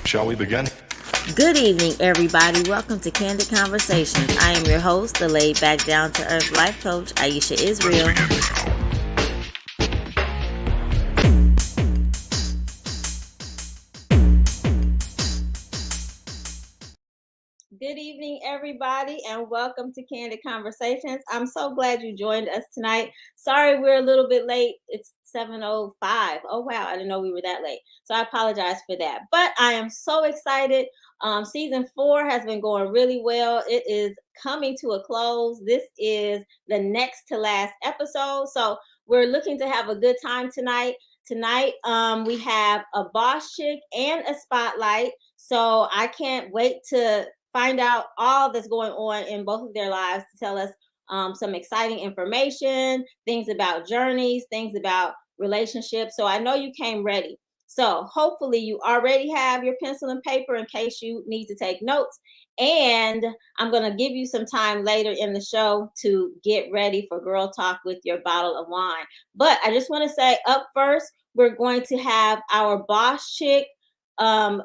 Shall we begin? Good evening, everybody. Welcome to Candid Conversations. I am your host, the laid-back, down-to-earth life coach, Aisha Israel. Good evening, everybody, and welcome to Candid Conversations. I'm so glad you joined us tonight. Sorry we're a little bit late. It's 7:05. Oh, wow. I didn't know we were that late. So I apologize for that. But I am so excited. Season 4 has been going really well. It is coming to a close. This is the next to last episode. So we're looking to have a good time tonight. Tonight, we have a boss chick and a spotlight. So I can't wait to find out all that's going on in both of their lives to tell us some exciting information, things about journeys, things about relationships. So I know you came ready. So hopefully you already have your pencil and paper in case you need to take notes. And I'm going to give you some time later in the show to get ready for Girl Talk with your bottle of wine. But I just want to say up first, we're going to have our boss chick,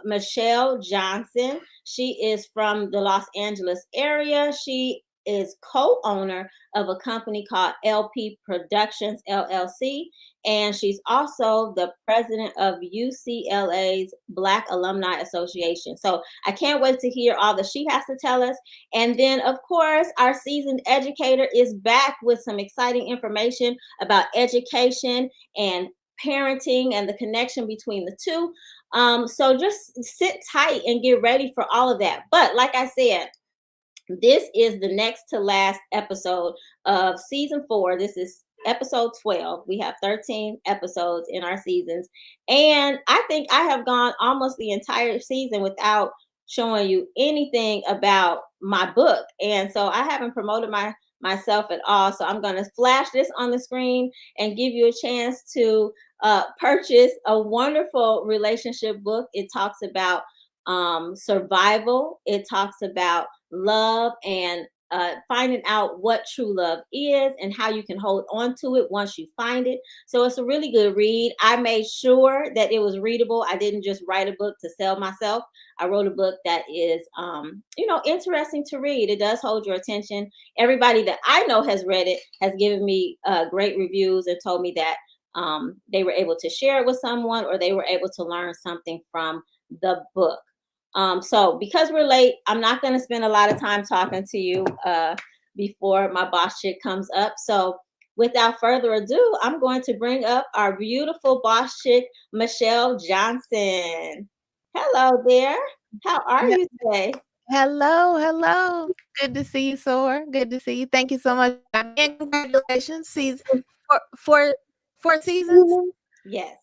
Michelle Johnson. She is from the Los Angeles area. She is co-owner of a company called LP Productions LLC, and she's also the president of UCLA's Black Alumni Association. So I can't wait to hear all that she has to tell us. And then, of course, our seasoned educator is back with some exciting information about education and parenting and the connection between the two. So just sit tight and get ready for all of that. But like I said, this is the next to last episode of season 4. This is episode 12. We have 13 episodes in our seasons. And I think I have gone almost the entire season without showing you anything about my book. And so I haven't promoted myself at all. So I'm going to flash this on the screen and give you a chance to purchase a wonderful relationship book. It talks about survival. It talks about love and finding out what true love is and how you can hold on to it once you find it. So it's a really good read. I made sure that it was readable. I didn't just write a book to sell myself. I wrote a book that is, interesting to read. It does hold your attention. Everybody that I know has read it has given me great reviews and told me that they were able to share it with someone or they were able to learn something from the book. So because we're late, I'm not going to spend a lot of time talking to you before my boss chick comes up. So without further ado, I'm going to bring up our beautiful boss chick, Michelle Johnson. Hello there. How are you today? Hello. Good to see you, Soar. Good to see you. Thank you so much. And congratulations. Season four seasons. Yes.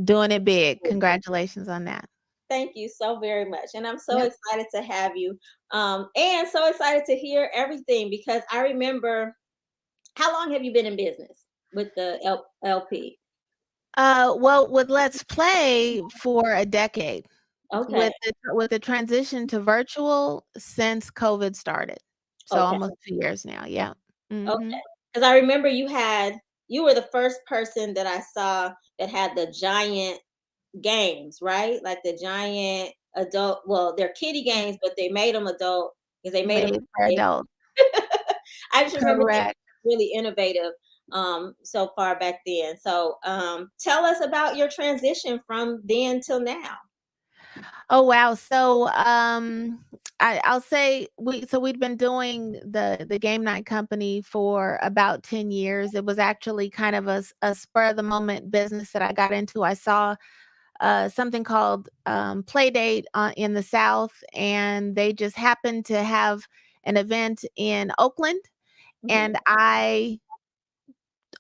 Doing it big. Congratulations on that. Thank you so very much. And I'm so excited to have you. And so excited to hear everything because I remember, how long have you been in business with the LP? Well, with Let's Play for a decade. Okay. With the transition to virtual since COVID started. So almost 2 years now. Yeah. Mm-hmm. Okay. Because I remember you were the first person that I saw that had the giant games, right? Like the giant adult, well, they're kiddie games, but they made them adult because they made them for adult. I just remember really innovative so far back then. So tell us about your transition from then till now. Oh wow. So I'll say we'd been doing the game night company for about 10 years. It was actually kind of a spur of the moment business that I got into. I saw something called Playdate in the South, and they just happened to have an event in Oakland. Mm-hmm. And I,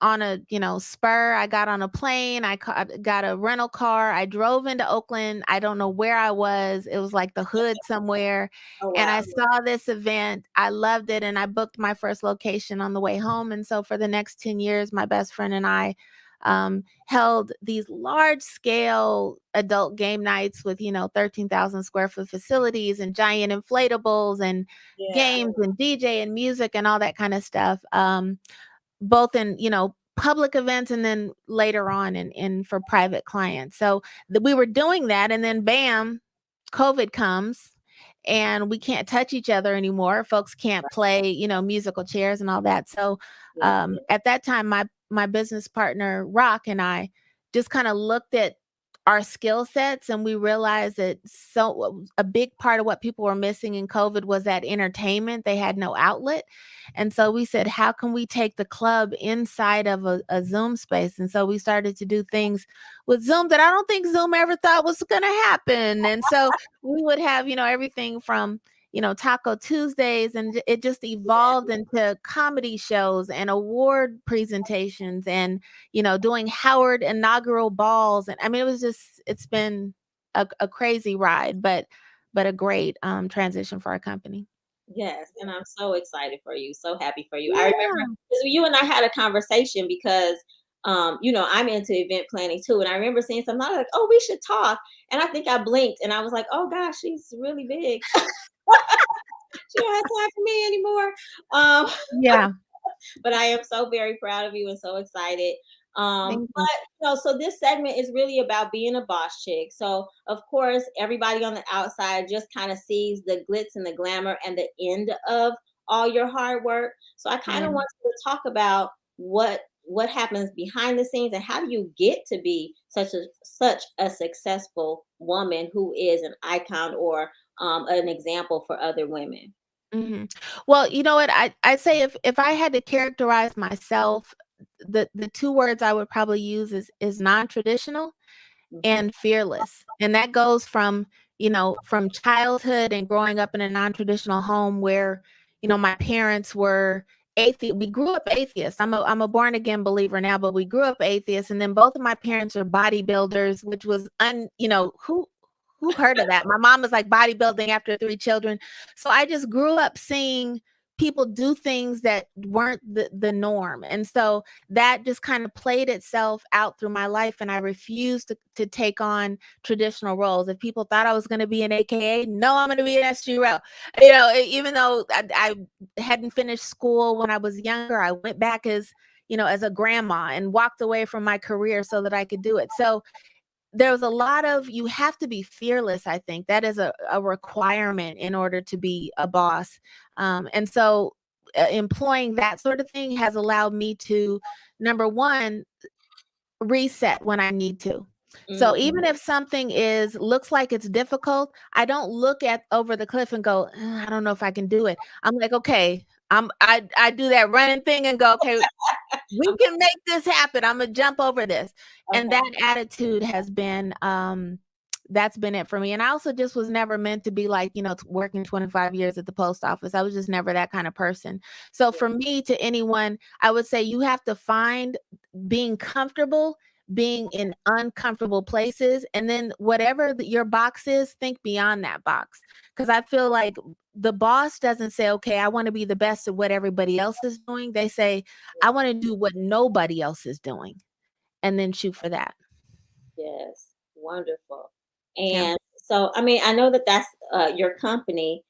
on a spur, I got on a plane. I got a rental car. I drove into Oakland. I don't know where I was. It was like the hood somewhere. Oh, wow. And I saw this event. I loved it, and I booked my first location on the way home. And so for the next 10 years, my best friend and I held these large scale adult game nights with 13,000 square foot facilities and giant inflatables and games and DJ and music and all that kind of stuff. Both in, public events and then later on in for private clients. So we were doing that, and then bam, COVID comes and we can't touch each other anymore. Folks can't play, musical chairs and all that. So Yeah. at that time, my business partner Rock and I just kind of looked at our skill sets, and we realized that a big part of what people were missing in COVID was that entertainment. They had no outlet. And so we said, how can we take the club inside of a Zoom space? And so we started to do things with Zoom that I don't think Zoom ever thought was going to happen. And so we would have, everything from, Taco Tuesdays, and it just evolved into comedy shows and award presentations and, doing Howard inaugural balls. And I mean, it's been a crazy ride, but a great transition for our company. Yes, and I'm so excited for you, so happy for you. I remember Yeah. 'cause you and I had a conversation because, I'm into event planning too, and I remember saying something, I was like, "Oh, we should talk," and I think I blinked, and I was like, "Oh gosh, she's really big. She don't have time for me anymore." Um, Yeah. but I am so very proud of you and so excited. Thank But you. so this segment is really about being a boss chick. So of course, everybody on the outside just kind of sees the glitz and the glamour and the end of all your hard work. So I kind Yeah. of want you to talk about what happens behind the scenes and how do you get to be such a successful woman who is an icon or an example for other women. Well, you know what? I say if I had to characterize myself, the two words I would probably use is non-traditional Mhm. and fearless. And that goes from, from childhood and growing up in a non-traditional home where, my parents were atheist. We grew up atheists. I'm a born again believer now, but we grew up atheists. And then both of my parents are bodybuilders, which was who heard of that? My mom was like bodybuilding after 3 children. So I just grew up seeing people do things that weren't the norm. And so that just kind of played itself out through my life, and I refused to take on traditional roles. If people thought I was going to be an AKA, no, I'm going to be an SGRO. Even though I hadn't finished school when I was younger, I went back as as a grandma and walked away from my career so that I could do it. So there was a lot of, you have to be fearless. I think that is a requirement in order to be a boss. And so employing that sort of thing has allowed me to, number one, reset when I need to. So Mm, even if something looks like it's difficult, I don't look at over the cliff and go, I don't know if I can do it. I'm like, okay, I do that running thing and go, okay, we I'm can make this happen. I'm gonna jump over this. And okay. that attitude has been that's been it for me. And I also just was never meant to be like, working 25 years at the post office. I was just never that kind of person. So for me, to anyone, I would say you have to find being comfortable being in uncomfortable places, and then whatever your box is, think beyond that box. Because I feel like the boss doesn't say, okay, I want to be the best at what everybody else is doing. They say, I want to do what nobody else is doing, and then shoot for that. Yes, wonderful. Yeah. And so, I mean, I know that that's your company,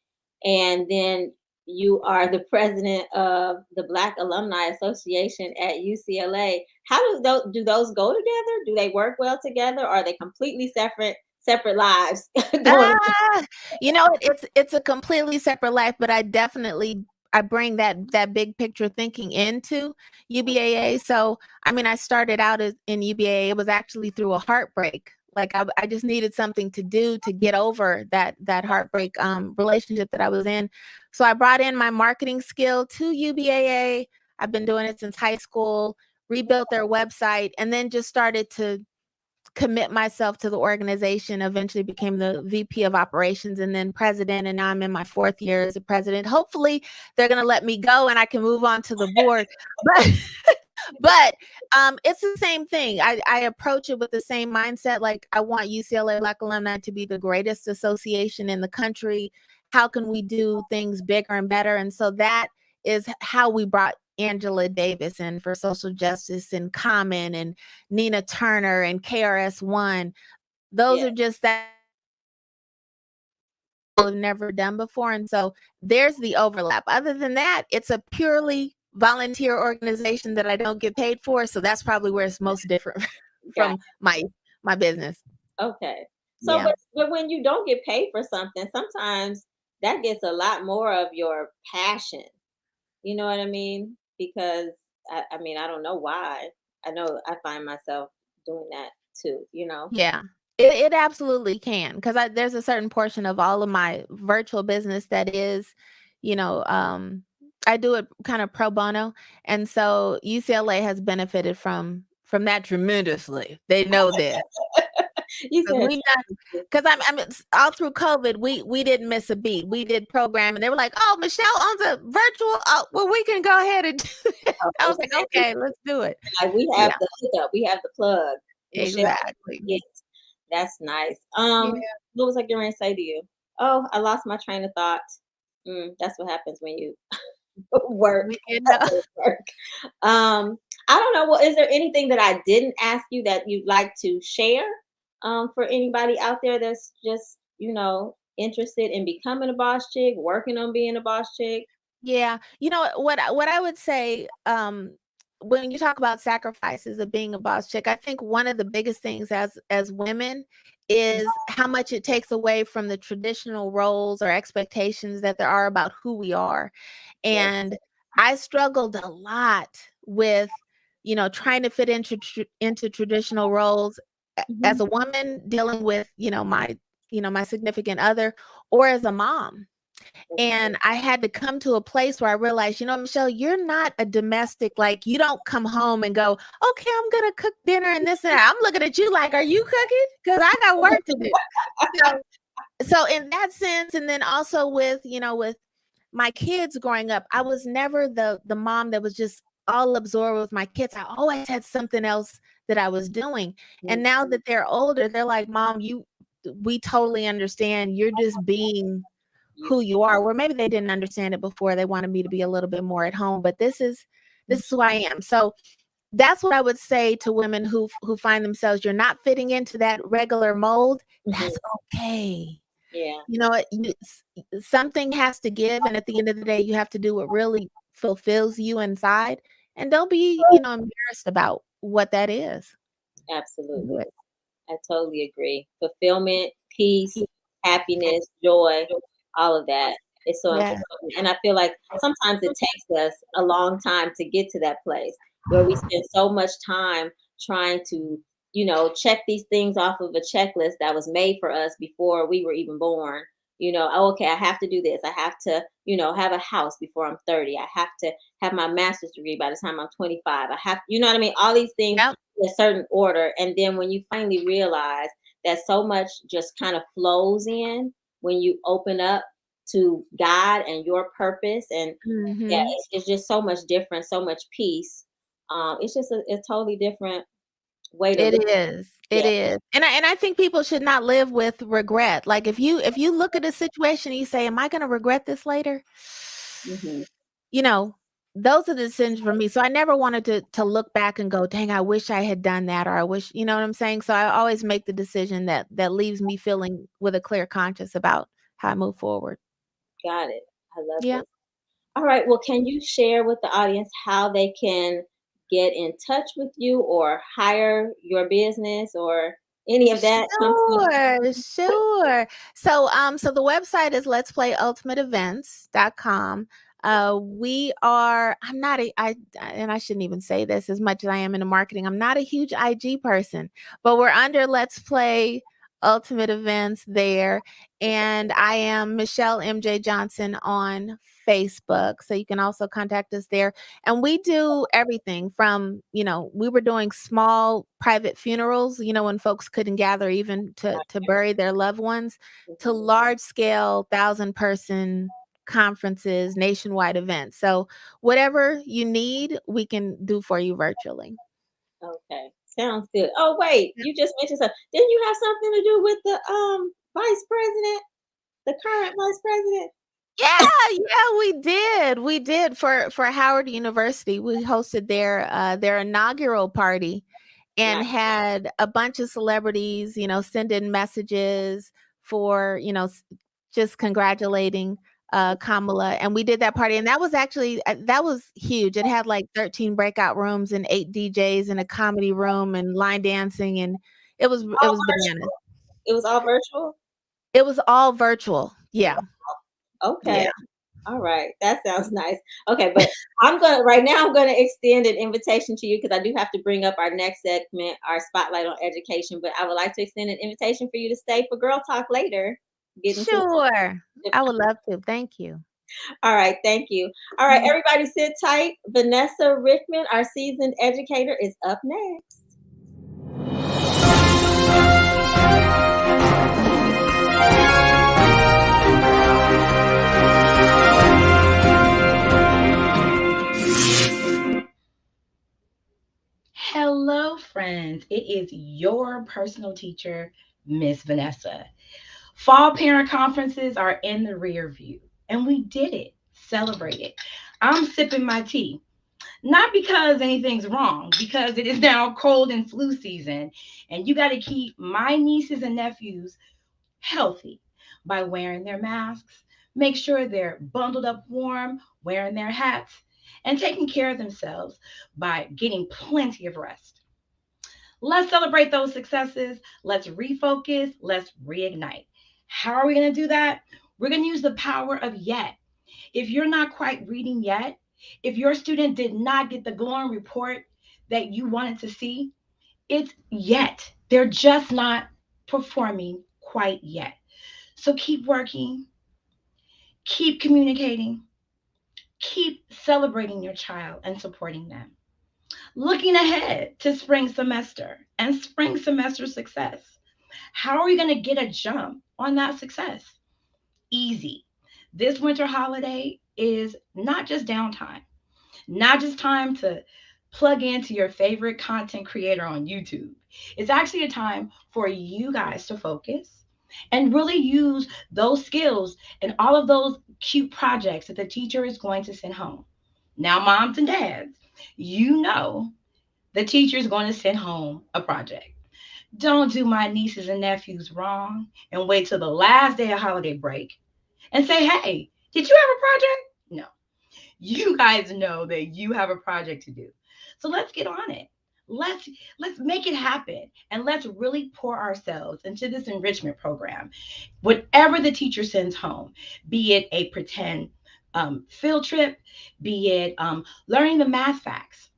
and then you are the president of the Black Alumni Association at UCLA. How do those go together? Do they work well together, or are they completely separate lives going? Ah, it's a completely separate life, but I bring that big picture thinking into UBAA. So, I mean, I started out in UBAA. It was actually through a heartbreak. Like I just needed something to do to get over that heartbreak relationship that I was in. So I brought in my marketing skill to UBAA. I've been doing it since high school, rebuilt their website, and then just started to commit myself to the organization, eventually became the VP of operations and then president. And now I'm in my 4th year as a president. Hopefully they're going to let me go and I can move on to the board. But but it's the same thing. I approach it with the same mindset. Like, I want UCLA Black Alumni to be the greatest association in the country. How can we do things bigger and better? And so that is how we brought Angela Davis in for social justice, and Common, and Nina Turner, and KRS-One. Those Yeah, are just that have never done before. And so there's the overlap. Other than that, it's a purely volunteer organization that I don't get paid for. So that's probably where it's most different got from my business. okay. So, Yeah. but when you don't get paid for something, sometimes that gets a lot more of your passion. You know what I mean? Because I mean, I don't know why. I know I find myself doing that too, you know? Yeah. It absolutely can, because there's a certain portion of all of my virtual business that is, you know, I do it kind of pro bono, and so UCLA has benefited from that tremendously. They know that. You 'Cause said, we done 'Cause all through COVID, we didn't miss a beat. We did programming. They were like, "Oh, Michelle owns a virtual. Oh, well, we can go ahead and do it." oh, I was like, exactly. "Okay, let's do it." Like we have Yeah, the hookup, we have the plug. Michelle, exactly. yes, that's nice. Yeah, What was I going to say to you? Oh, I lost my train of thought. That's what happens when you work. you know. Work. I don't know. Well, is there anything that I didn't ask you that you'd like to share for anybody out there that's just, interested in becoming a boss chick, working on being a boss chick? Yeah, what I would say, when you talk about sacrifices of being a boss chick, I think one of the biggest things as women is how much it takes away from the traditional roles or expectations that there are about who we are. Yes. And I struggled a lot with, trying to fit into traditional roles as Hmm. a woman dealing with, my significant other, or as a mom. Okay. And I had to come to a place where I realized, Michelle, you're not a domestic, like you don't come home and go, okay, I'm gonna cook dinner and this and that. I'm looking at you like, are you cooking? Because I got work to do. So so in that sense, and then also with my kids growing up, I was never the mom that was just all absorbed with my kids. I always had something else that I was doing. And now Mhm. that they're older, they're like, Mom, we totally understand. You're just being You- who you are, where maybe they didn't understand it before. They wanted me to be a little bit more at home, but this is who I am. So that's what I would say to women who find themselves, you're not fitting into that regular mold. Mhm. That's okay. Yeah. You know what? Something has to give, and at the end of the day, you have to do what really fulfills you inside, and don't be, embarrassed about what that is. Do Absolutely. it. I totally agree. Fulfillment, peace, happiness, joy, all of that is so Yeah. important. And I feel like sometimes it takes us a long time to get to that place where we spend so much time trying to, check these things off of a checklist that was made for us before we were even born. Oh, okay, I have to do this. I have to, have a house before I'm 30. I have to have my master's degree by the time I'm 25. I have, you know what I mean? All these things Yep. in a certain order. And then when you finally realize that so much just kind of flows in when you open up to God and your purpose, and yeah, Mhm. it's just so much different, so much peace. It's just a totally different way to It live. is. It Yeah. is. And I think people should not live with regret. Like if you look at a situation and you say, "Am I gonna regret this later?" Hmm. You know, those are the decisions for me. So I never wanted to look back and go, "Dang, I wish I had done that," or I wish, you know what I'm saying? So I always make the decision that leaves me feeling with a clear conscience about how I move forward. Got it. I love Yeah. this. All right. Well, can you share with the audience how they can get in touch with you or hire your business or any of that? Come to Sure, sure. So the website is letsplayultimateevents.com. We are I'm not a I and I shouldn't even say this as much as I am into marketing. I'm not a huge IG person, but we're under Let's Play Ultimate Events there. And I am Michelle MJ Johnson on Facebook. So you can also contact us there. And we do everything from, we were doing small private funerals, when folks couldn't gather even to bury their loved ones, to Mhm. large scale 1,000-person conferences, nationwide events. So whatever you need, we can do for you virtually. Okay, sounds good. Oh, wait, Yeah. you just mentioned something. Didn't you have something to do with the vice president, the current vice president? Yeah, we did. We did for Howard University. We hosted their inaugural party and Not had a bunch of celebrities, send in messages for, just congratulating Kamala. And we did that party, and that was actually that was huge. It had like 13 breakout rooms and 8 DJs and a comedy room and line dancing, and it was all bananas. virtual. It was all virtual? It was all virtual. Yeah. Okay. Yeah. All right. That sounds nice. Okay, but I'm gonna extend an invitation to you because I do have to bring up our next segment, our spotlight on education. But I would like to extend an invitation for you to stay for Girl Talk later. Get into Sure. I would love to. Thank you. All right, thank you. All right, everybody sit tight. Vanessa Rickmon, our seasoned educator, is up next. Hello, friends. It is your personal teacher, Miss Vanessa. Fall parent conferences are in the rear view, and we did it. Celebrate it. I'm sipping my tea, not because anything's wrong, because it is now cold and flu season, and you got to keep my nieces and nephews healthy by wearing their masks, make sure they're bundled up warm, wearing their hats, and taking care of themselves by getting plenty of rest. Let's celebrate those successes. Let's refocus. Let's reignite. How are we going to do that? We're going to use the power of yet. If you're not quite reading yet, if your student did not get the glowing report that you wanted to see, it's yet. They're just not performing quite yet. So keep working, keep communicating, keep celebrating your child and supporting them. Looking ahead to spring semester and spring semester success. How are we going to get a jump on that success? Easy. This winter holiday is not just downtime, not just time to plug into your favorite content creator on YouTube. It's actually a time for you guys to focus and really use those skills and all of those cute projects that the teacher is going to send home. Now, moms and dads, you know the teacher is going to send home a project. Don't do my nieces and nephews wrong and wait till the last day of holiday break and say, hey, did you have a project? No. You guys know that you have a project to do. So let's get on it. Let's let's make it happen and let's really pour ourselves into this enrichment program. Whatever the teacher sends home, be it a pretend field trip, be it learning the math facts,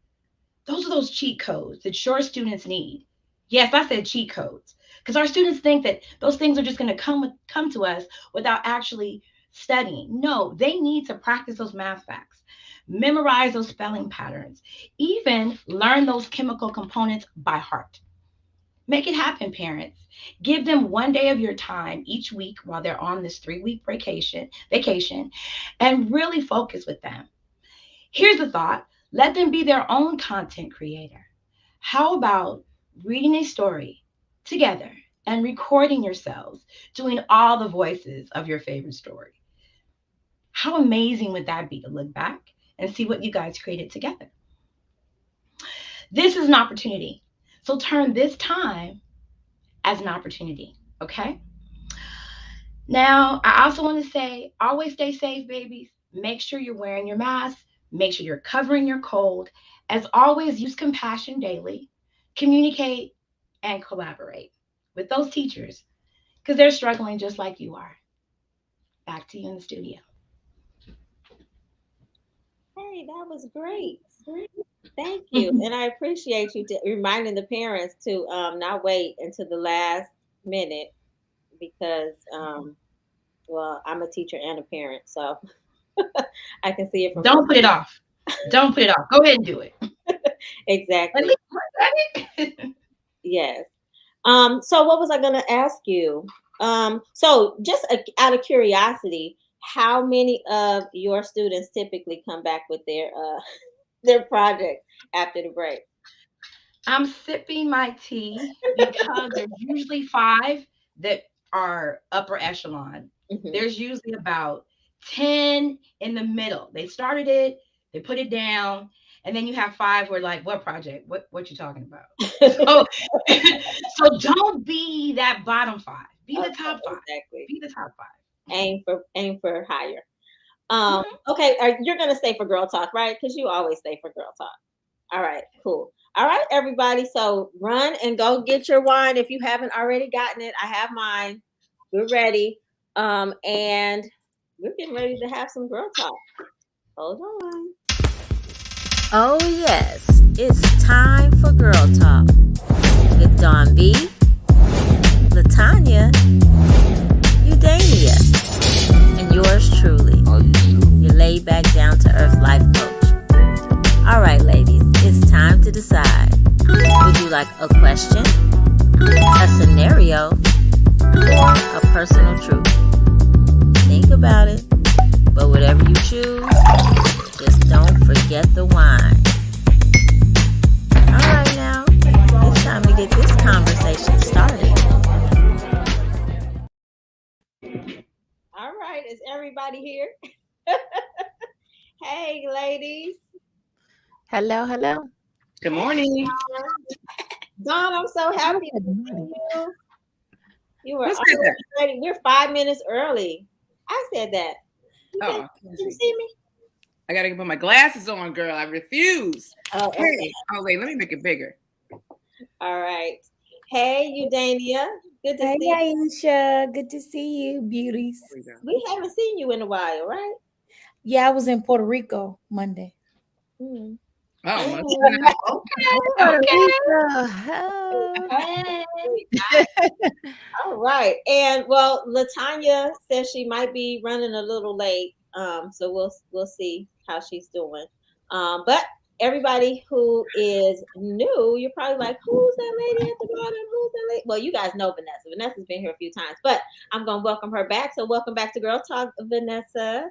those are those cheat codes that your students need. Yes, I said cheat codes because our students think that those things are just going to come to us without actually studying. No, they need to practice those math facts, memorize those spelling patterns, even learn those chemical components by heart. Make it happen, parents. Give them one day of your time each week while they're on this 3 week vacation, and really focus with them. Here's the thought, let them be their own content creator. How about reading a story together and recording yourselves doing all the voices of your favorite story? How amazing would that be to look back and see what you guys created together? This is an opportunity. So turn this time as an opportunity, okay? Now, I also want to say always stay safe, babies. Make sure you're wearing your mask. Make sure you're covering your cold. As always, use compassion daily. Communicate and collaborate with those teachers because they're struggling just like you are. Back to you in the studio. Hey, that was great. Thank you. And I appreciate you reminding the parents to not wait until the last minute because, well, I'm a teacher and a parent, so I can see it from both. Don't put it off. Don't put it off. Go ahead and do it. At Exactly. least look at it. Yes. So what was I going to ask you? So just out of curiosity, how many of your students typically come back with their their project after the break? I'm sipping my tea because there's usually five that are upper echelon. Mhm. There's usually about 10 in the middle. They started it, they put it down, and then you have five who are like, what project? What you talking about? So so don't be that bottom five. Be the Okay, top five. exactly. Be the top five. Aim for higher. Mhm. Okay, you're gonna stay for girl talk, right? Because you always stay for girl talk. All right, cool. All right, everybody. So run and go get your wine if you haven't already gotten it. I have mine. We're ready. And we're getting ready to have some girl talk. Hold on. Oh, yes, it's time for Girl Talk with Dawn B, Latanya, Udania, and yours truly, your laid back, down to earth life coach. All right, ladies, it's time to decide. Would you like a question, a scenario, or a personal truth? Think about it, but whatever you choose, just don't forget the wine. All right, now, it's time to get this conversation started. All right, is everybody here? Hey, ladies. Hello, hello. Good morning. Dawn, I'm so happy to see you. You were What's already that? ready. We're 5 minutes early. I said that. You Oh, didn't see me? I gotta put my glasses on, girl. I refuse. Oh, Okay. okay. Oh, wait, let me make it bigger. All right. Hey, Udania. Good to Hey, see you. Aisha. Good to see you, beauties. There we go. We haven't seen you in a while, right? Yeah, I was in Puerto Rico Monday. Hmm. Oh, Hey. must be nice. Puerto Okay. Rico. Hey. All right. And well, Latanya says she might be running a little late. So we'll see how she's doing. But everybody who is new, you're probably like, who's that lady at the bottom? Who's that lady? Well, you guys know Vanessa. Vanessa's been here a few times, but I'm gonna welcome her back. So welcome back to Girl Talk, Vanessa.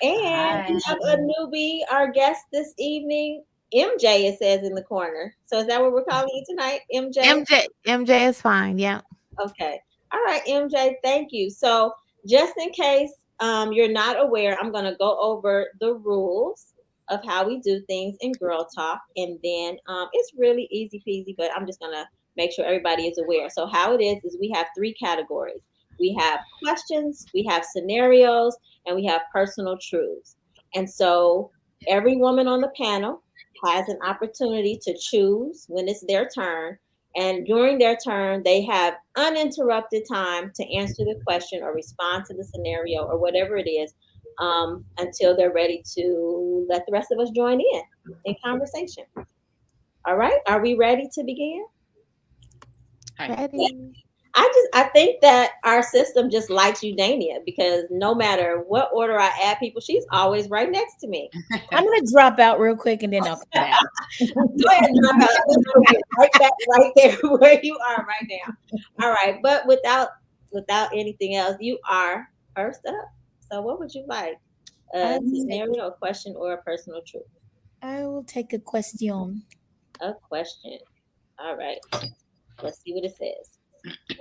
And Hi. we have a newbie, our guest this evening, MJ, it says in the corner. So is that what we're calling you tonight, MJ? MJ is fine. Yeah. Okay. All right, MJ, thank you. So just in case you're not aware, I'm going to go over the rules of how we do things in Girl Talk. And then it's really easy peasy, but I'm just going to make sure everybody is aware. So how it is we have three categories. We have questions, we have scenarios, and we have personal truths. And so every woman on the panel has an opportunity to choose when it's their turn, and during their turn, they have uninterrupted time to answer the question or respond to the scenario or whatever it is, until they're ready to let the rest of us join in conversation. All right, are we ready to begin? Ready. I think that our system just likes Udania because no matter what order I add people, she's always right next to me. I'm going to drop out real quick and then I'll come back. Go ahead and drop out. Right back, right there where you are right now. All right, but without anything else, you are first up. So, what would you like? A scenario, a question, or a personal truth? I will take a question. A question. All right. Let's see what it says.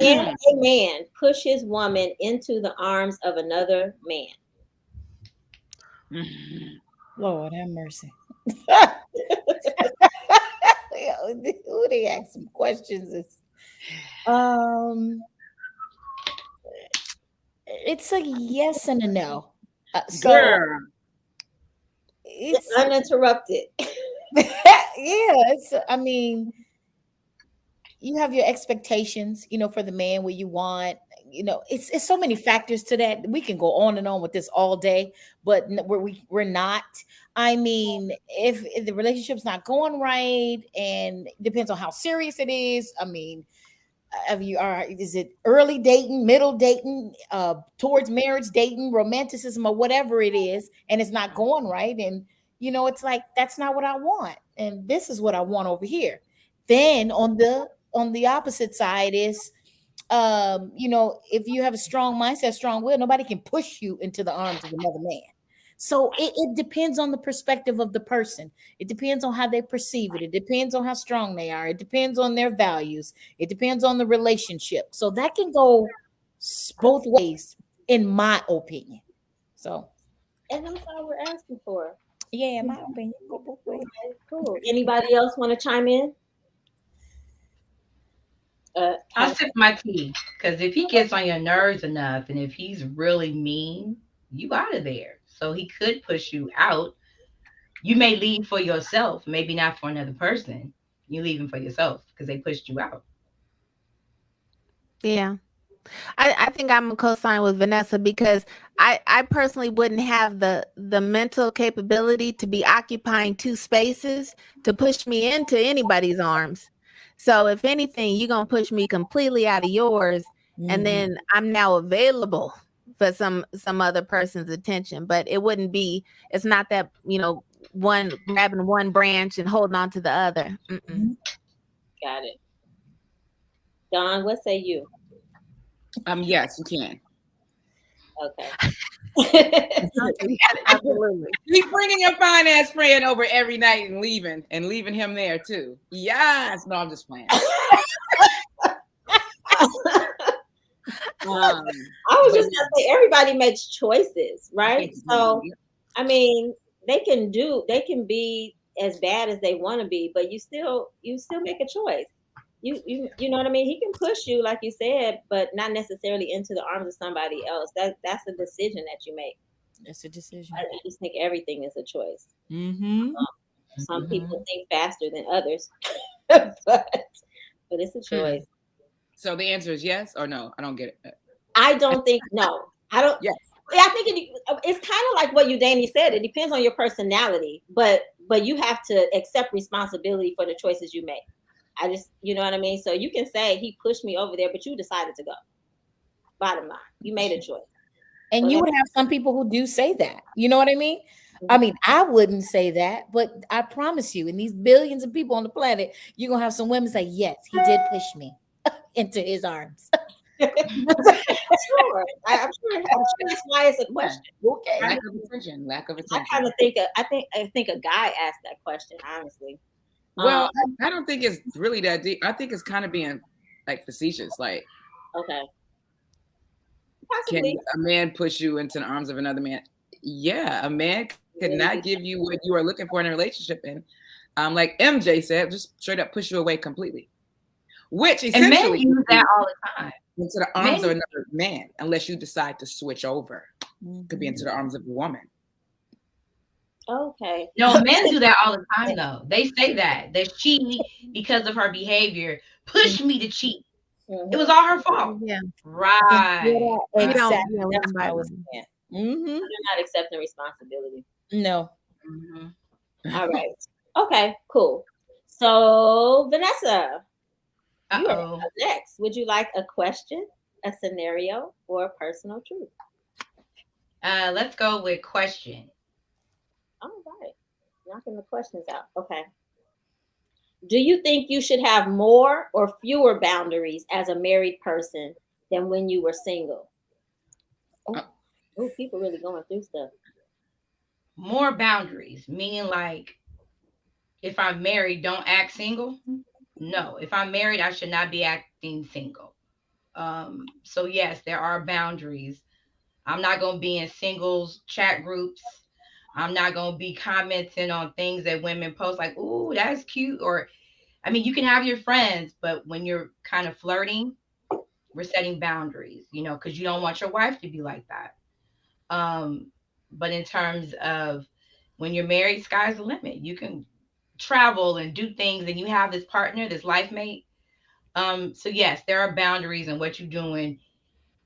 Can a man push his woman into the arms of another man? Lord have mercy. Who they ask some questions? It's a yes and a no. So Girl. it's Uninterrupted. yeah. I mean, you have your expectations, for the man where you want, it's so many factors to that. We can go on and on with this all day, but we're not. I mean, if the relationship's not going right, and depends on how serious it is. I mean, is it early dating, middle dating, towards marriage dating, romanticism, or whatever it is, and it's not going right, and it's like, that's not what I want, and this is what I want over here. Then on the opposite side is, if you have a strong mindset, strong will, nobody can push you into the arms of another man. So it depends on the perspective of the person. It depends on how they perceive it. It depends on how strong they are. It depends on their values. It depends on the relationship. So that can go both ways, in my opinion. So, And that's all we're asking for. yeah, in my opinion, go both ways. Okay, cool. Anybody else want to chime in? I'll sip my tea because if he gets on your nerves enough and if he's really mean, you out of there. So he could push you out. You may leave for yourself, maybe not for another person. You're leaving for yourself because they pushed you out. Yeah. I think I'm a co-sign with Vanessa because I personally wouldn't have the mental capability to be occupying two spaces to push me into anybody's arms. So if anything, you're gonna push me completely out of yours, and then I'm now available for some other person's attention. But it wouldn't be. It's not that one grabbing one branch and holding on to the other. Got it. Dawn, what say you? Yes, you can. Okay. Absolutely. Keep bringing your finance friend over every night and leaving him there too. Yes. No, I'm just playing. I was just gonna say everybody makes choices, right? So I mean, they can be as bad as they want to be, but you still make a choice. You know what I mean? He can push you, like you said, but not necessarily into the arms of somebody else. That's a decision that you make. That's a decision. I just think everything is a choice. Mm-hmm. Some people think faster than others, but it's a choice. So the answer is yes or no? I don't get it. I don't think no. I don't. Yes. I think it's kind of like what Danny said. It depends on your personality, but you have to accept responsibility for the choices you make. I just, you know what I mean? So you can say he pushed me over there, but you decided to go. Bottom line, you made a choice. And you would have some people who do say that. You know what I mean? I mean, I wouldn't say that, but I promise you, in these billions of people on the planet, you're going to have some women say, yes, he did push me into his arms. Sure. I'm sure that's why it's a question. Okay. Lack of attention. I think a guy asked that question, honestly. Well, I don't think it's really that deep. I think it's kind of being like facetious. Like, okay. Possibly. Can a man push you into the arms of another man? Yeah, a man could not give you what you are looking for in a relationship. And like MJ said, just straight up push you away completely. Which essentially and men use that all the time. Into the arms of another man, unless you decide to switch over. Could be into the arms of a woman. Okay. No, men do that all the time, though. They say that she, because of her behavior, pushed me to cheat. It was all her fault. Yeah. Right. Exactly. That's what I was saying. They're not accepting responsibility. No. All right. Okay, cool. So, Vanessa, you are up next. Would you like a question, a scenario, or a personal truth? Let's go with question. All right. Knocking the questions out. Okay. Do you think you should have more or fewer boundaries as a married person than when you were single? Oh, people really going through stuff. More boundaries, meaning like if I'm married, don't act single. No, if I'm married, I should not be acting single. So yes, there are boundaries. I'm not going to be in singles chat groups. I'm not going to be commenting on things that women post like, "Ooh, that's cute." Or, I mean, you can have your friends, but when you're kind of flirting, we're setting boundaries, because you don't want your wife to be like that. But in terms of when you're married, sky's the limit. You can travel and do things, and you have this partner, this life mate. So yes, there are boundaries in what you're doing.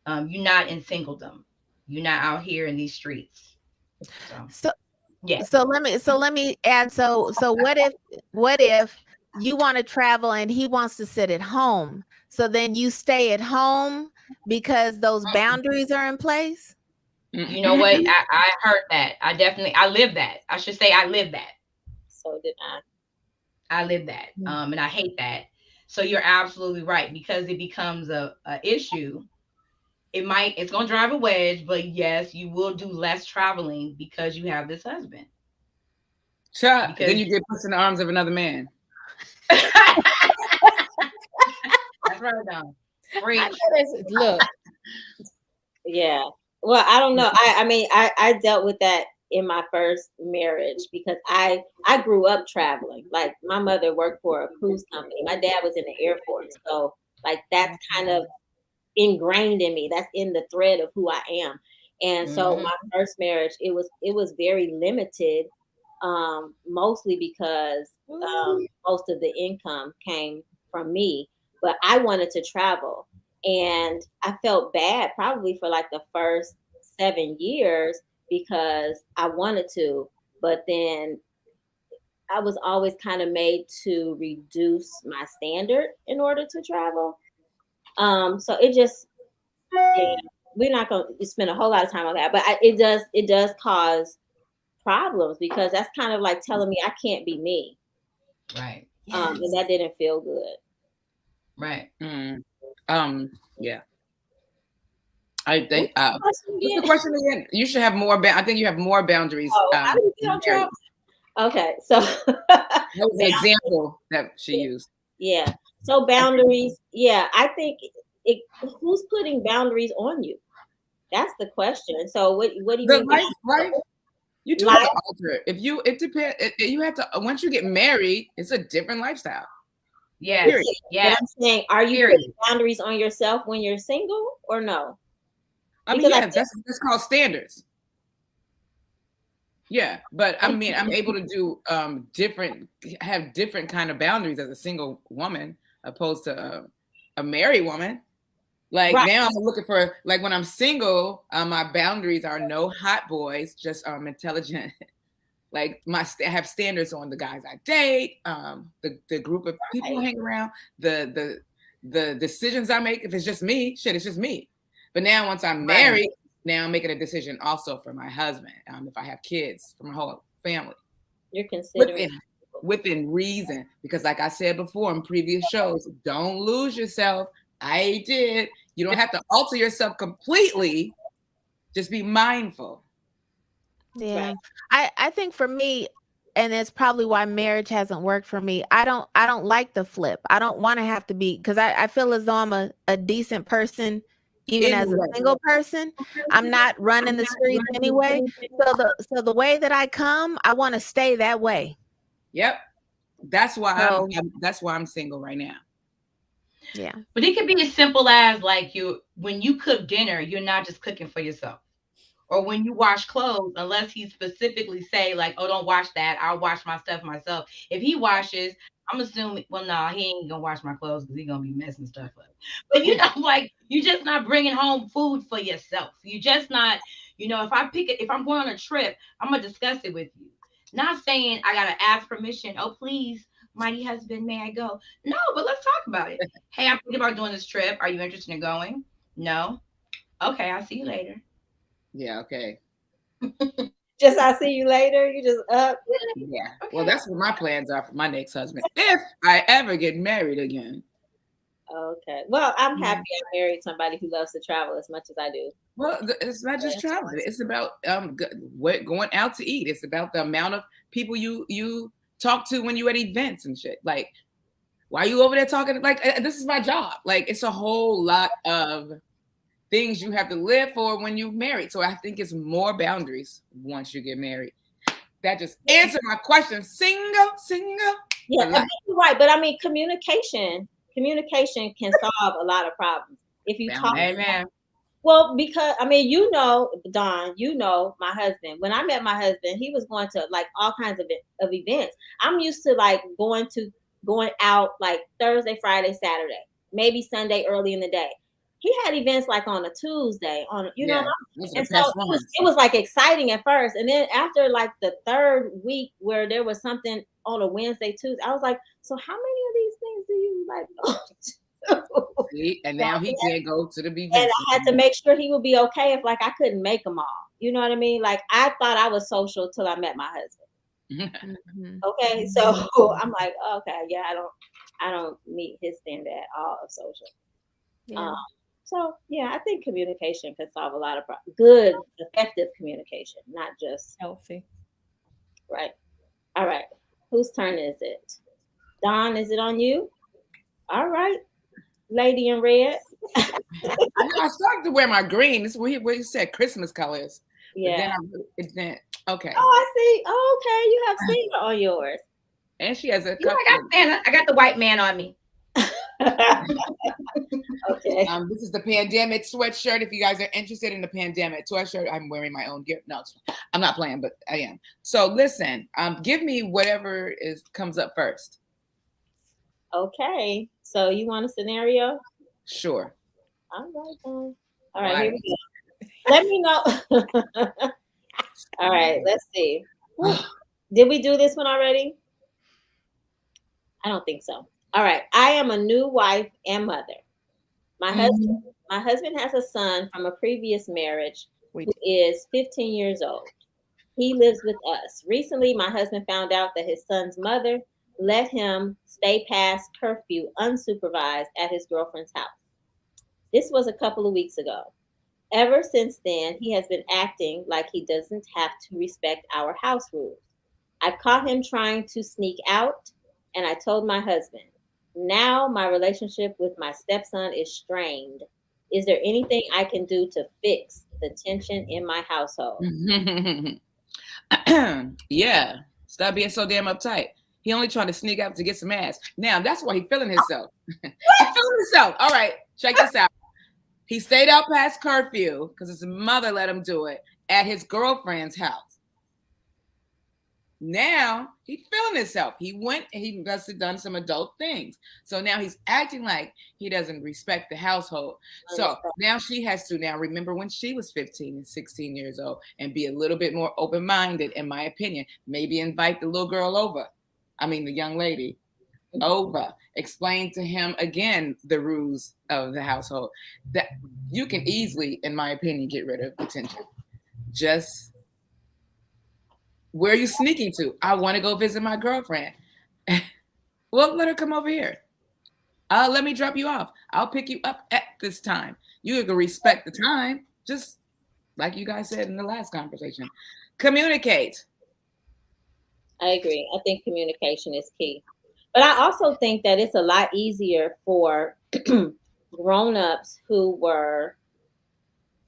You're not in singledom. You're not out here in these streets. So yeah. So let me add. So what if you want to travel and he wants to sit at home? So then you stay at home because those boundaries are in place. You know what? I heard that. I live that. I should say I live that. So did I. I live that. And I hate that. So you're absolutely right, because it becomes a issue. It's going to drive a wedge, but yes, you will do less traveling because you have this husband. Then you get pushed in the arms of another man. That's right, now. Look. Yeah. Well, I don't know. I mean, I dealt with that in my first marriage because I grew up traveling. Like my mother worked for a cruise company. My dad was in the Air Force. So like that's kind of ingrained in me. That's in the thread of who I am. And so my first marriage, it was very limited mostly because most of the income came from me. But I wanted to travel, and I felt bad probably for like the first 7 years because I wanted to, but then I was always kind of made to reduce my standard in order to travel. So it just, yeah, we're not going to spend a whole lot of time on that, but it does cause problems because that's kind of like telling me I can't be me. Right. And that didn't feel good. Right. Yeah. I think. What's the question again? You should have more. I think you have more boundaries. How do you get on travel? Okay, so that was an example that she used. Yeah. So boundaries. Yeah, I think who's putting boundaries on you? That's the question. So what do you mean? Life. You do have to alter it. It depends. You have to, once you get married, it's a different lifestyle. Yes. Yeah. But I'm saying, are you putting boundaries on yourself when you're single or no? I mean, yeah, that's called standards. Yeah, but I mean, I'm able to do have different kind of boundaries as a single woman opposed to a married woman. Like now I'm looking for, like when I'm single, my boundaries are no hot boys, just intelligent. Like I have standards on the guys I date, the group of people I hang around, the decisions I make. If it's just me, shit, it's just me. But now once I'm married, now I'm making a decision also for my husband. If I have kids, for my whole family. You're considering within reason, because like I said before in previous shows, don't lose yourself. I did. You don't have to alter yourself completely. Just be mindful. Yeah. I think for me, and it's probably why marriage hasn't worked for me. I don't like the flip. I don't want to have to be, because I feel as though I'm a decent person even as a single person. I'm not running the streets anyway. So the way that I come, I want to stay that way. Yep. That's why I'm single right now. Yeah. But it could be as simple as like when you cook dinner, you're not just cooking for yourself. Or when you wash clothes, unless he specifically say like, oh, don't wash that, I'll wash my stuff myself. If he washes, I'm assuming, well, no, he ain't gonna wash my clothes because he's gonna be messing stuff up. But like you're just not bringing home food for yourself. You just not, if I'm going on a trip, I'm gonna discuss it with you. Not saying I gotta ask permission. Oh, please, mighty husband, may I go? No, but let's talk about it. Hey, I'm thinking about doing this trip. Are you interested in going? No. Okay, I'll see you later. Yeah, okay. Just I'll see you later. You just up. Yeah. Okay. Well, that's what my plans are for my next husband, if I ever get married again. Okay. Well, I'm happy I married somebody who loves to travel as much as I do. Well, it's not just traveling. It's about going out to eat. It's about the amount of people you talk to when you at events and shit. Like, why are you over there talking? Like, this is my job. Like, it's a whole lot of things you have to live for when you're married. So I think it's more boundaries once you get married. That just answered my question. Single. Yeah, you're right. But I mean, communication can solve a lot of problems if you talk. Amen. Well, because I mean, Dawn, my husband. When I met my husband, he was going to like all kinds of events. I'm used to like going out like Thursday, Friday, Saturday, maybe Sunday early in the day. He had events like on a Tuesday, and so it was like exciting at first, and then after like the third week where there was something on a Wednesday, Tuesday, I was like, so how many of these things do you like go to? See, and now he can't go to the events. And I had to make sure he would be okay if like I couldn't make them all. You know what I mean? Like I thought I was social till I met my husband. Okay, so I'm like, okay, yeah, I don't meet his standard at all of social. Yeah. So yeah, I think communication can solve a lot of problems. Good, effective communication, not just healthy. Right. All right. Whose turn is it? Dawn, is it on you? All right. Lady in red. I started to wear my green. This is what you said, Christmas colors. Yeah. Then okay. Oh, I see. Oh, okay. You have Santa on yours. And she has a I got Santa. I got the white man on me. Okay. This is the pandemic sweatshirt. If you guys are interested in the pandemic sweatshirt, I'm wearing my own gear. No, I'm not playing, but I am. So listen, give me whatever comes up first. Okay. So you want a scenario? Sure. All right, then. All right, here we go. Let me know. All right, let's see. Did we do this one already? I don't think so. All right. I am a new wife and mother. My husband has a son from a previous marriage who is 15 years old. He lives with us. Recently, my husband found out that his son's mother let him stay past curfew unsupervised at his girlfriend's house. This was a couple of weeks ago. Ever since then, he has been acting like he doesn't have to respect our house rules. I caught him trying to sneak out, and I told my husband. Now my relationship with my stepson is strained. Is there anything I can do to fix the tension in my household? Yeah. Stop being so damn uptight. He only trying to sneak out to get some ass. Now, that's why he feeling himself. He's feeling himself. All right, check this out. He stayed out past curfew because his mother let him do it at his girlfriend's house. Now he's feeling himself. He went and he must have done some adult things. So now he's acting like he doesn't respect the household. So now she has to now remember when she was 15 and 16 years old and be a little bit more open-minded, in my opinion. Maybe invite the little girl over. I mean, the young lady over. Explain to him again the rules of the household. That you can easily, in my opinion, get rid of the tension. Just, where are you sneaking to? I want to go visit my girlfriend. Well, let her come over here. Let me drop you off. I'll pick you up at this time. You can respect the time, just like you guys said in the last conversation. Communicate. I agree. I think communication is key. But I also think that it's a lot easier for grown-ups who were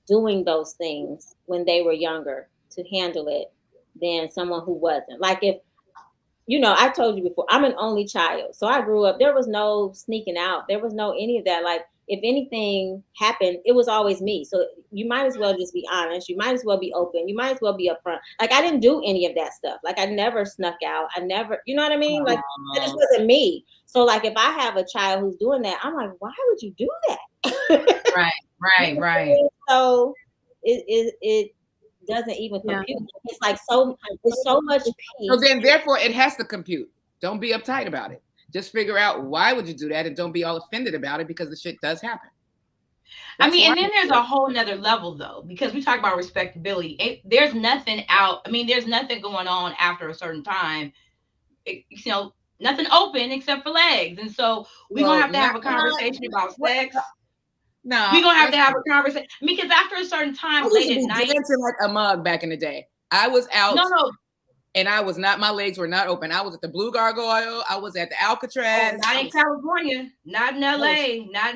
doing those things when they were younger to handle it than someone who wasn't. Like if, I told you before, I'm an only child. So I grew up, there was no sneaking out. There was no any of that. Like if anything happened, it was always me. So you might as well just be honest. You might as well be open. You might as well be upfront. Like I didn't do any of that stuff. Like I never snuck out. I never, you know what I mean? Like that just wasn't me. So like if I have a child who's doing that, I'm like, why would you do that? Right. So it doesn't even compute. It's like there's so much peace. So then therefore it has to compute. Don't be uptight about it. Just figure out why would you do that and don't be all offended about it because the shit does happen. I mean, and then there's a whole nother level though, because we talk about respectability. There's nothing out. I mean, there's nothing going on after a certain time. Nothing open except for legs. And so we're going to have a conversation about sex. No, we're going to have a conversation. Because after a certain time, late at night. Dancing like a mug back in the day. I was out. No. And my legs were not open. I was at the Blue Gargoyle. I was at the Alcatraz. Not in California. Not in LA. Not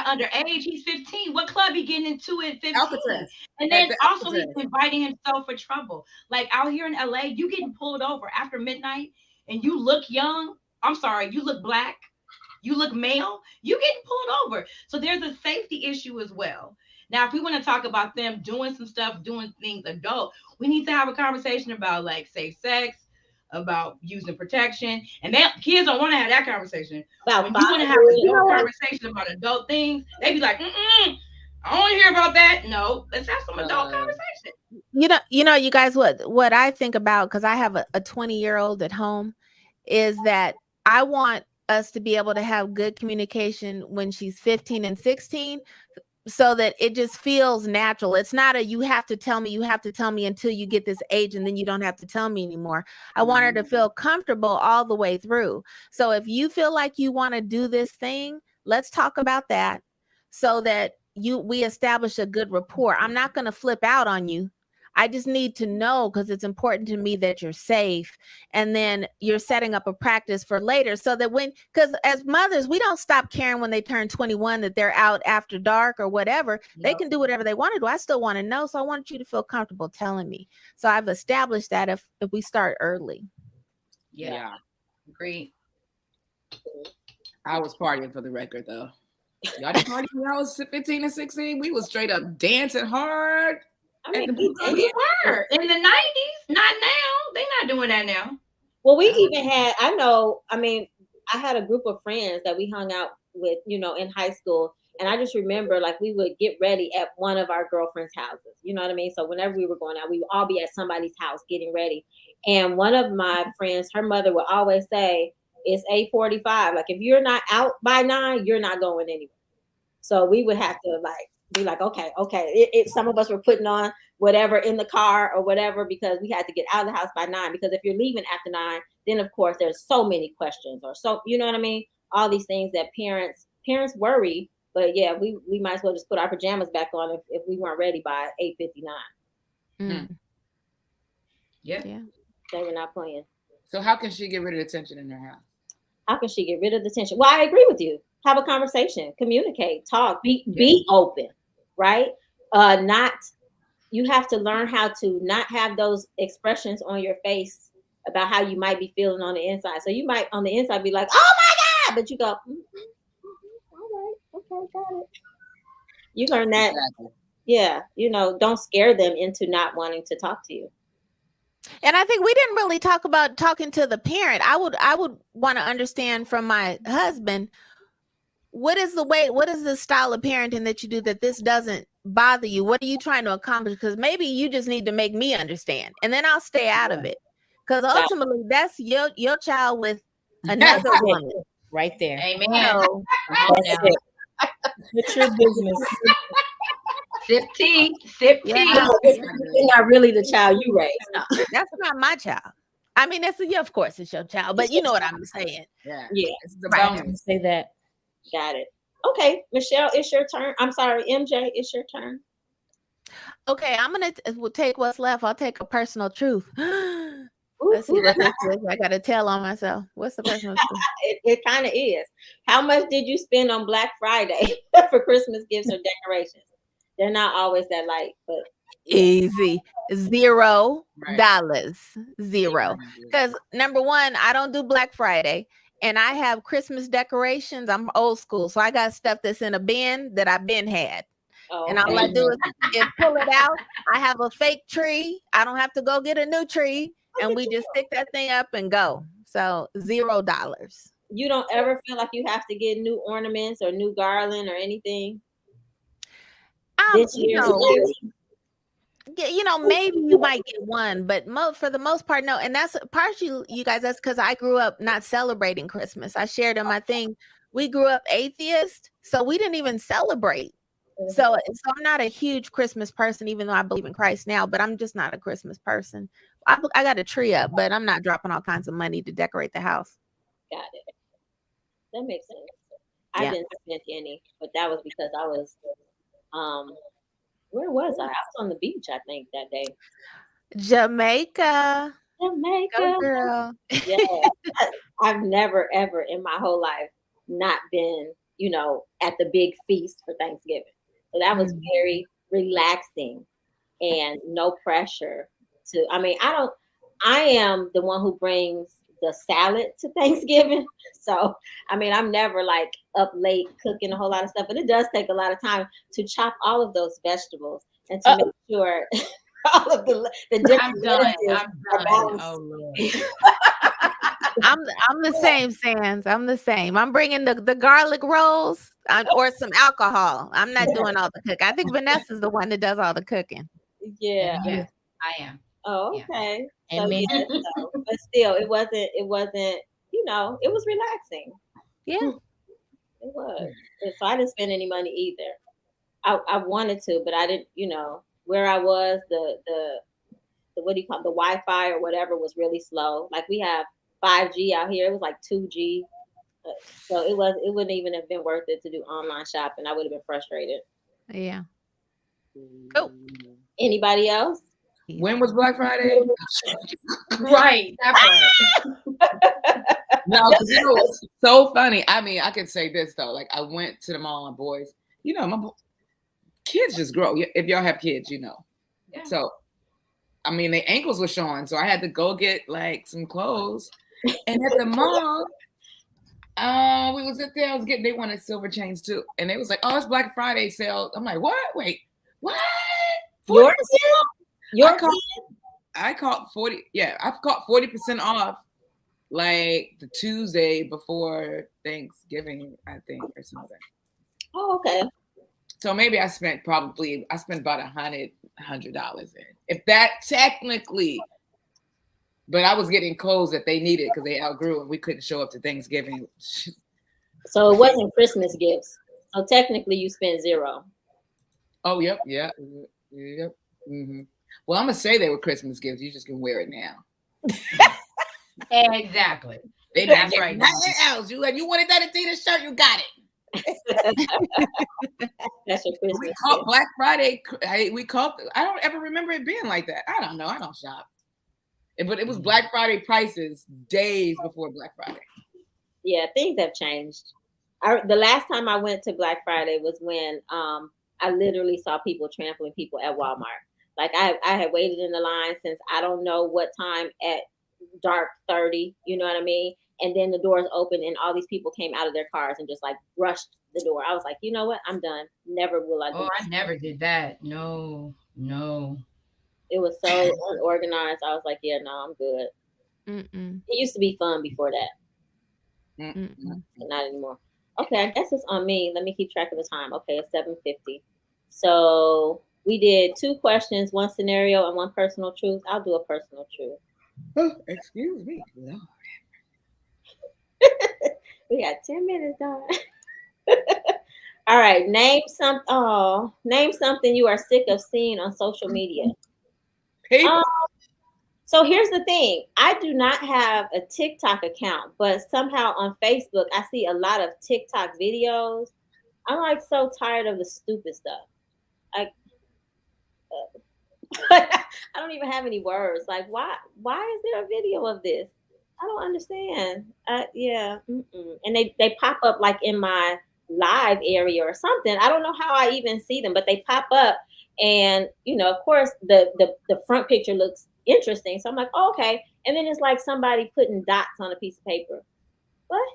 underage. He's 15. What club he getting into at 15? Alcatraz. And then also he's inviting himself for trouble. Like out here in LA, you getting pulled over after midnight and you look young. I'm sorry, you look black. You look male. You getting pulled over. So there's a safety issue as well. Now, if we want to talk about them doing some stuff, doing things adult, we need to have a conversation about like safe sex, about using protection. And kids don't want to have that conversation. When you want to have a conversation about adult things, they be like, I don't want to hear about that. No, let's have some adult conversation. You guys, what I think about, because I have a 20-year-old at home, is that I want us to be able to have good communication when she's 15 and 16. So that it just feels natural. It's not you have to tell me until you get this age and then you don't have to tell me anymore. I want her to feel comfortable all the way through. So if you feel like you want to do this thing, let's talk about that so that we establish a good rapport. I'm not going to flip out on you. I just need to know, because it's important to me that you're safe. And then you're setting up a practice for later so that because as mothers, we don't stop caring when they turn 21 that they're out after dark or whatever. Yep. They can do whatever they want to do. I still want to know. So I want you to feel comfortable telling me. So I've established that if we start early. Yeah. Great. I was partying for the record, though. Y'all didn't party when I was 15 and 16. We was straight up dancing hard. I mean, We were in the 90s. Not now. They're not doing that now. well, we even had, I mean, I had a group of friends that we hung out with, in high school. And I just remember like we would get ready at one of our girlfriends' houses. You know what I mean? So whenever we were going out, we would all be at somebody's house getting ready. And one of my friends, her mother would always say, it's 8:45. Like if you're not out by 9, you're not going anywhere. So we would have to like be like, okay. Some of us were putting on whatever in the car or whatever because we had to get out of the house by 9. Because if you're leaving after 9, then of course there's so many questions or so, you know what I mean? All these things that parents worry. But yeah, we might as well just put our pajamas back on if we weren't ready by 8:59. Yeah. They were not playing. So how can she get rid of the tension in her house? How can she get rid of the tension? Well, I agree with you. Have a conversation, communicate, talk, be open, right? You have to learn how to not have those expressions on your face about how you might be feeling on the inside. So you might on the inside be like, oh my God, but you go, all right, okay, got it. You learn that. Exactly. Yeah, don't scare them into not wanting to talk to you. And I think we didn't really talk about talking to the parent. I would want to understand from my husband, what is the style of parenting that you do that this doesn't bother you? What are you trying to accomplish? Because maybe you just need to make me understand, and then I'll stay out of it. Because ultimately, that's your child with another woman. Right there. Amen. It's your business. Sip tea. You're not really the child you raised. No. That's not my child. I mean, of course it's your child, but you know what I'm saying. Yeah. It's the bonus. To say that. Got it. Okay, Michelle, it's your turn. I'm sorry, MJ, it's your turn. Okay, I'm gonna we'll take what's left. I'll take a personal truth. Let's see what this is. I gotta tell on myself. What's the personal truth? It kind of is. How much did you spend on Black Friday for Christmas gifts or decorations? They're not always that light, but easy. $0. Zero. Because number one, I don't do Black Friday. And I have Christmas decorations. I'm old school. So I got stuff that's in a bin that I've been had. And all I do is pull it out. I have a fake tree. I don't have to go get a new tree. And we just stick that thing up and go. So $0. You don't ever feel like you have to get new ornaments or new garland or anything? This year? Maybe you might get one, but for the most part, no. And that's partially, you guys, that's because I grew up not celebrating Christmas. I shared in my thing, we grew up atheist, so we didn't even celebrate. Mm-hmm. So I'm not a huge Christmas person, even though I believe in Christ now, but I'm just not a Christmas person. I got a tree up, but I'm not dropping all kinds of money to decorate the house. Got it. That makes sense. I didn't spend any, but that was because I was, where was I? I was on the beach, I think, that day. Jamaica. Go, girl. Yeah. I've never, ever in my whole life not been, at the big feast for Thanksgiving. So that was very relaxing and no pressure I am the one who brings the salad to Thanksgiving. So, I'm never like up late cooking a whole lot of stuff, but it does take a lot of time to chop all of those vegetables and to make sure all of the different. I'm done. Oh Lord. I'm the same, Sans. I'm the same. I'm bringing the garlic rolls or some alcohol. I'm not doing all the cooking. I think Vanessa's the one that does all the cooking. Yeah, I am. Oh, okay. So, but still, it wasn't. It was relaxing. Yeah, it was. So I didn't spend any money either. I wanted to, but I didn't. Where I was, the what do you call it, the Wi-Fi or whatever was really slow. Like we have 5G out here. It was like 2G. So it wouldn't even have been worth it to do online shopping. I would have been frustrated. Yeah. Cool. Anybody else? When was Black Friday? Right. No, because it's so funny. I could say this though. Like I went to the mall and boys, my kids just grow. If y'all have kids, Yeah. So, their ankles were showing. So I had to go get like some clothes. And at the mall, We was at there. I was getting. They wanted silver chains too, and they was like, "Oh, it's Black Friday sale." I'm like, "What? Wait, what? Your 40%? your I caught 40. Yeah, I've caught 40% off, like the Tuesday before Thanksgiving, I think, or something. Oh, okay. So maybe I spent about $100 in, if that technically. But I was getting clothes that they needed because they outgrew and we couldn't show up to Thanksgiving. So it wasn't Christmas gifts. So technically, you spent $0. Oh, yep. Mm-hmm. Well, I'm gonna say they were Christmas gifts. You just can wear it now. Exactly. They That's didn't right. get nothing else. You wanted that Adidas shirt, you got it. That's your Christmas We gift. caught Black Friday. I don't ever remember it being like that. I don't know. I don't shop. But it was Black Friday prices days before Black Friday. Yeah, things have changed. The last time I went to Black Friday was when I literally saw people trampling people at Walmart. Like I had waited in the line since I don't know what time at dark 30, you know what I mean? And then the doors opened and all these people came out of their cars and just like rushed the door. I was like, you know what? I'm done. Never will I do Oh, this. I never did that. No. It was so unorganized. I was like, yeah, no, I'm good. Mm-mm. It used to be fun before that. Mm-mm. But not anymore. Okay, I guess it's on me. Let me keep track of the time. Okay, it's 7:50. So we did 2 questions, 1 scenario, and 1 personal truth. I'll do a personal truth. Oh, excuse me. Lord. We got 10 minutes, done. All right, name something you are sick of seeing on social media. People. So here's the thing. I do not have a TikTok account, but somehow on Facebook, I see a lot of TikTok videos. I'm like so tired of the stupid stuff. Like, I don't even have any words. Like, why is there a video of this? I don't understand. Yeah. And they pop up like in my live area or something. I don't know how I even see them, but they pop up. And, of course, the front picture looks interesting. So I'm like, oh, okay. And then it's like somebody putting dots on a piece of paper. What?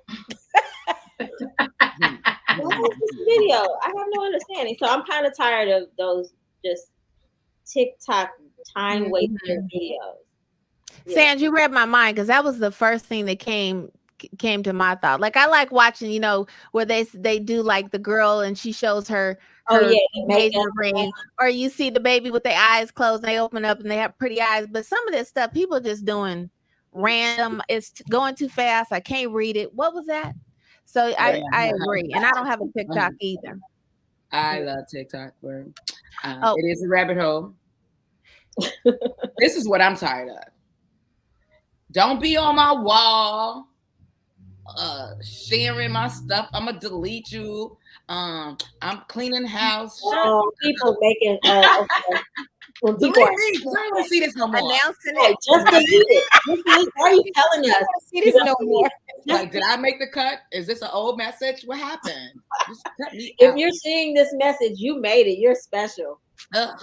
What is this video? I have no understanding. So I'm kind of tired of those just TikTok time wasting videos. Yeah. Sands, you read my mind because that was the first thing that came to my thought. Like I like watching, where they do like the girl and she shows her makeup ring, or you see the baby with their eyes closed and they open up and they have pretty eyes. But some of this stuff people just doing random. It's going too fast. I can't read it. What was that? So I agree, and I don't have a TikTok either. I love TikTok. It is a rabbit hole. This is what I'm tired of. Don't be on my wall, sharing my stuff. I'm gonna delete you. I'm cleaning house. People making. When people I don't want to see this no more. Announcing it. Just delete it. Why are you telling us? See this no more. Like, did I make the cut? Is this an old message? What happened? Just cut me if out. You're seeing this message, you made it. You're special. Ugh.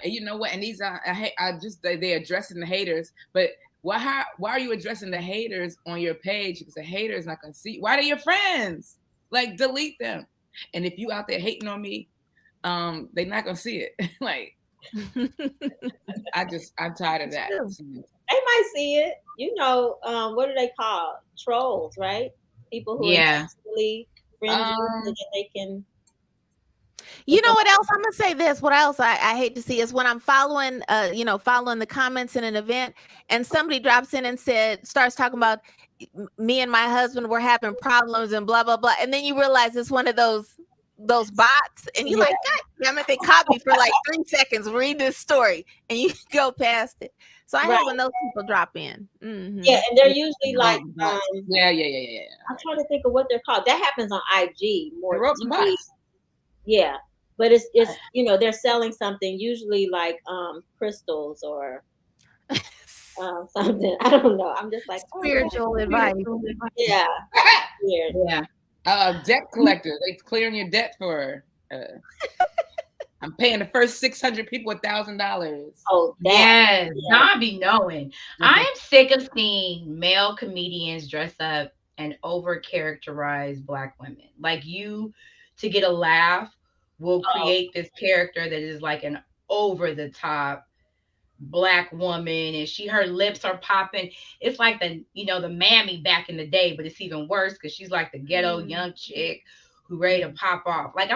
And you know what? And these they're addressing the haters, but why are you addressing the haters on your page? Because the haters not gonna see. Why are they your friends? Like, delete them. And if you out there hating on me, they're not gonna see it. Like, I'm tired of that. They might see it. What are they called? Trolls, right? People who are really friends that they can. You know what else? I'm gonna say this. What else I hate to see is when I'm following the comments in an event and somebody drops in and starts talking about me and my husband were having problems and blah blah blah, and then you realize it's one of those bots, and you're like, God damn it, they caught me for like 3 seconds. Read this story, and you go past it. So I hate when those people drop in. Mm-hmm. Yeah, and they're usually like, yeah. I'm trying to think of what they're called. That happens on IG more. Bots. Yeah, but it's they're selling something usually like crystals or something. I don't know. I'm just like spiritual advice. Yeah. Weird. Yeah. Debt collector. They clearing your debt for. I'm paying the first 600 people $1,000. Oh, yes. Don be knowing. I am sick of seeing male comedians dress up and over characterize Black women. Like you, to get a laugh, will Oh. create this character that is like an over the top Black woman, and her lips are popping. It's like the mammy back in the day, but it's even worse because she's like the ghetto young chick who ready to pop off. Like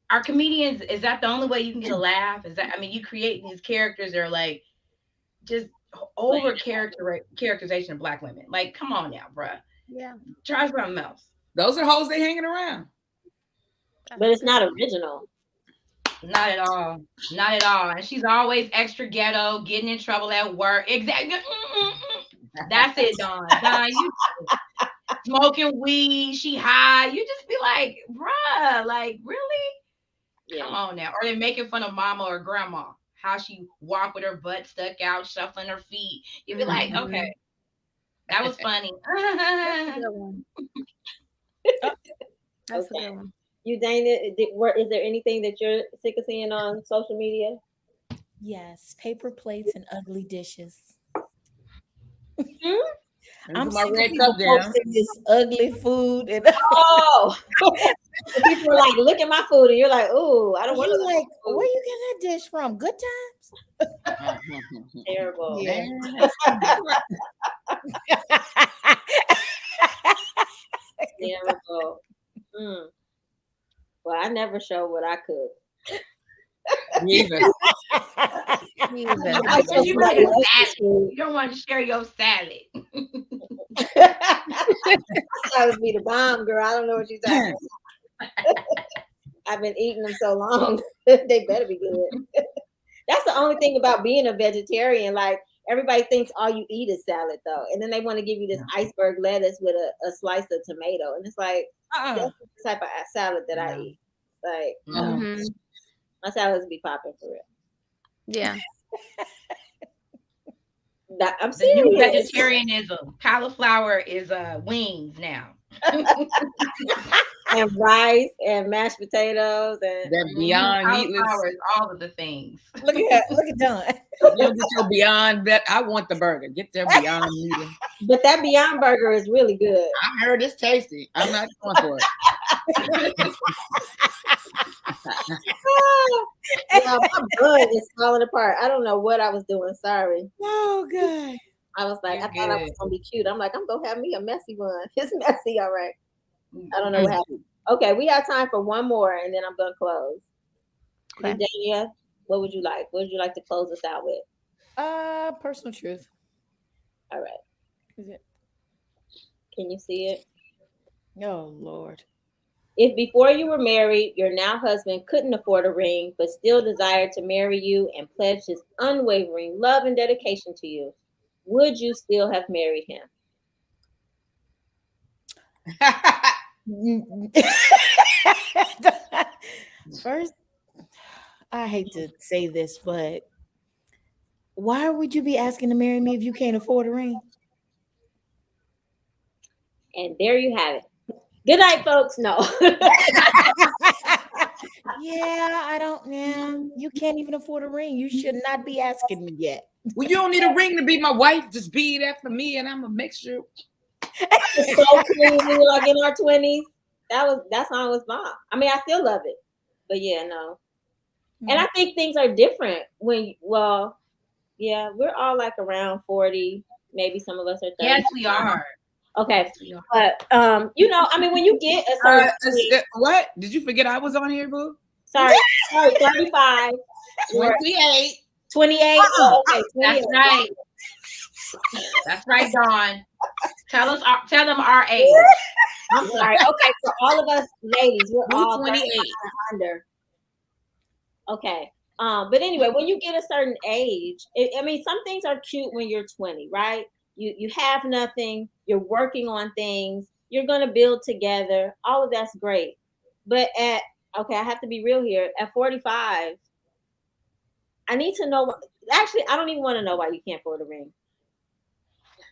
our comedians, is that the only way you can get a laugh? Is that, I mean, you creating these characters that are like just over characterization of Black women. Like, come on now, bruh. Yeah. Try something else. Those are hoes they hanging around. But it's not original. Not at all. Not at all. And she's always extra ghetto, getting in trouble at work. Exactly. That's it, Dawn. Dawn, you smoking weed, she high. You just be like, bruh, like, really? Come on now. Or they making fun of mama or grandma. How she walk with her butt stuck out, shuffling her feet. You'd be like, okay, that was funny. That's a good one. That's Okay. a good one. You, Dana, is there anything that you're sick of seeing on social media? Yes, paper plates and ugly dishes. I'm I'm my sick of red people cup down. posting this ugly food and Oh, people are like, look at my food, and you're like, ooh, I don't want to. you're like, where you get that dish from? Good times. Terrible. Yeah. Terrible. Well, I never show what I cook. Me either. You don't want to share your salad. That would be the bomb, girl. I don't know what you're talking about. I've been eating them so long. They better be good. That's the only thing about being a vegetarian. Like, everybody thinks all you eat is salad, though. And then they want to give you this iceberg lettuce with a slice of tomato. And it's like, that's the type of salad that I eat. Like, my salads be popping for real. Yeah. I'm The new serious. vegetarianism. Cauliflower is wings now. And rice and mashed potatoes and That Beyond meatless. Cauliflower is all of the things. Look at Dawn. You don't get your Beyond that. I want the burger. Get their Beyond meatless. but that Beyond burger is really good. I heard it's tasty. I'm not going for it. Yeah, my bun is falling apart. I don't know what I was doing. Sorry. Oh God. I was like, I thought I was gonna be cute. I'm like, I'm gonna have me a messy one. It's messy, all right. I don't know what happened. Okay, we have time for one more, and then I'm gonna close. Okay. Dania, what would you like? What would you like to close us out with? Personal truth. All right. Is it? Can you see it? Oh Lord. If before you were married, your now husband couldn't afford a ring, but still desired to marry you and pledged his unwavering love and dedication to you, would you still have married him? First, I hate to say this, but why would you be asking to marry me if you can't afford a ring? And there you have it. Good night, folks. No. You can't even afford a ring. You should not be asking me yet. Well, you don't need a ring to be my wife. Just be that for me, and I'm gonna make sure. It's so cool. We were like in our 20s. That song was bomb. I mean, I still love it, but yeah, no. And I think things are different we're all like around 40. Maybe some of us are 30. Yes, we are. Okay, but I mean, when you get a certain what did you forget? I was on here, boo. Sorry, 35, 28. 28. Oh, okay, 28. That's right. That's right, Dawn. Tell them our age. I'm sorry. Okay, for all of us ladies, we're all 28 under. Okay. But anyway, when you get a certain age, I mean, some things are cute when you're 20, right? You have nothing, you're working on things, you're gonna build together. All of that's great. But I have to be real here. At 45, I need to know. Actually, I don't even want to know why you can't afford a ring.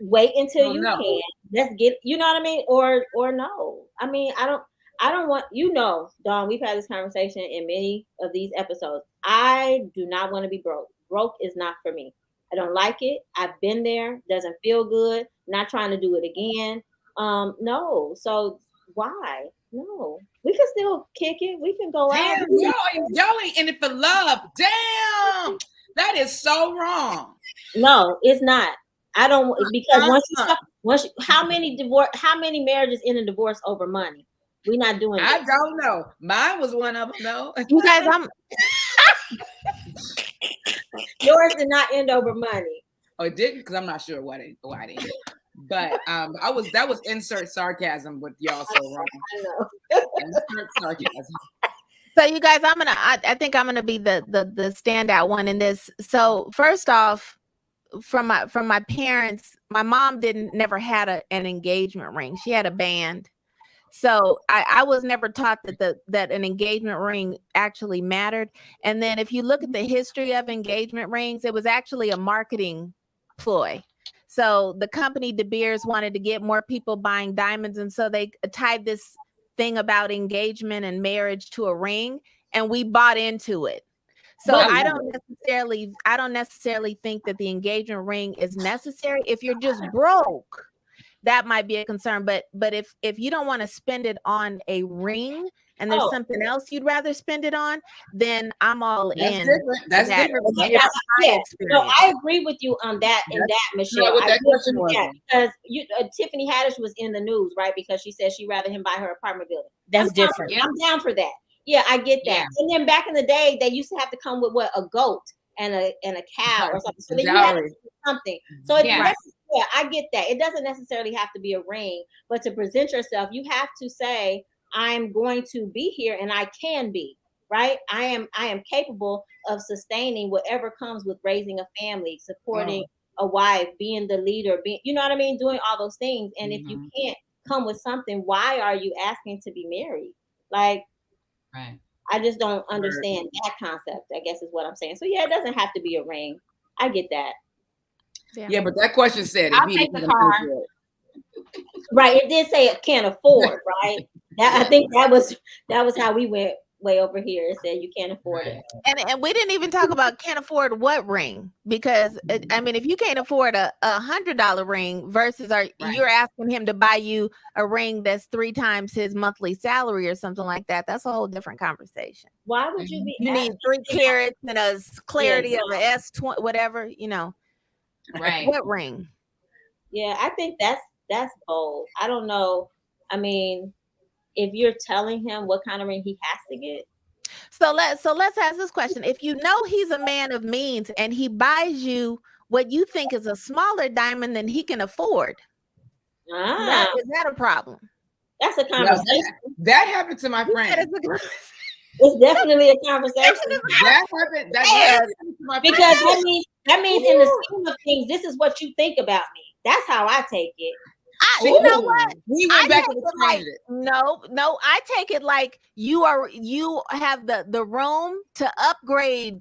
Wait until you can. Let's get. You know what I mean? Or no. I mean, I don't want. Dawn. We've had this conversation in many of these episodes. I do not want to be broke. Broke is not for me. I don't like it. I've been there. Doesn't feel good. Not trying to do it again. No. So why? No. We can still kick it. We can go out. Damn, y'all ain't in it for love. Damn, that is so wrong. No, it's not. I don't, because how many marriages end in divorce over money? We're not doing that. I don't know. Mine was one of them, though. You guys, Yours did not end over money. Oh, it didn't, because I'm not sure why it didn't. But that was insert sarcasm with y'all so wrong. I know. Insert sarcasm. So you guys, I think I'm gonna be the standout one in this. So first off, from my parents, my mom never had an engagement ring. She had a band. So I was never taught that an engagement ring actually mattered. And then if you look at the history of engagement rings, it was actually a marketing ploy. So the company De Beers wanted to get more people buying diamonds, and so they tied this thing about engagement and marriage to a ring, and we bought into it. So I don't necessarily think that the engagement ring is necessary. If you're just broke, that might be a concern. But if you don't want to spend it on a ring and there's something else you'd rather spend it on, then I'm all in. That's different. No, I agree with you on that Michelle. Because Tiffany Haddish was in the news, right? Because she said she'd rather him buy her apartment building. That's different. I'm down for that. Yeah, I get that. Yeah. And then back in the day, they used to have to come with a goat and a cow or something. So then you had to do something. So I get that. It doesn't necessarily have to be a ring, but to present yourself, you have to say, I'm going to be here and I can be, right? I am capable of sustaining whatever comes with raising a family, supporting a wife, being the leader, you know what I mean? Doing all those things. And if you can't come with something, why are you asking to be married? Like, right. I just don't understand that concept, I guess is what I'm saying. So yeah, it doesn't have to be a ring. I get that. Yeah, but that question said I'll take the car. Right. It did say it can't afford, right? I think that was how we went way over here. It said you can't afford it. And we didn't even talk about can't afford what ring, because I mean, if you can't afford a $100 ring versus you're asking him to buy you a ring that's 3 times his monthly salary or something like that, that's a whole different conversation. Why would you be? You need 3 carats and a clarity of an S20, whatever, you know. Right. What ring? Yeah, I think that's bold. I don't know. I mean, if you're telling him what kind of ring he has to get. So let's ask this question. If you know he's a man of means and he buys you what you think is a smaller diamond than he can afford, is that a problem? That's a conversation. No, that happened to my friend. It's definitely a conversation. That happened to my friend. Because that means in the scheme of things, this is what you think about me. That's how I take it. You know what? We went back and explained it. No, I take it like you have the room to upgrade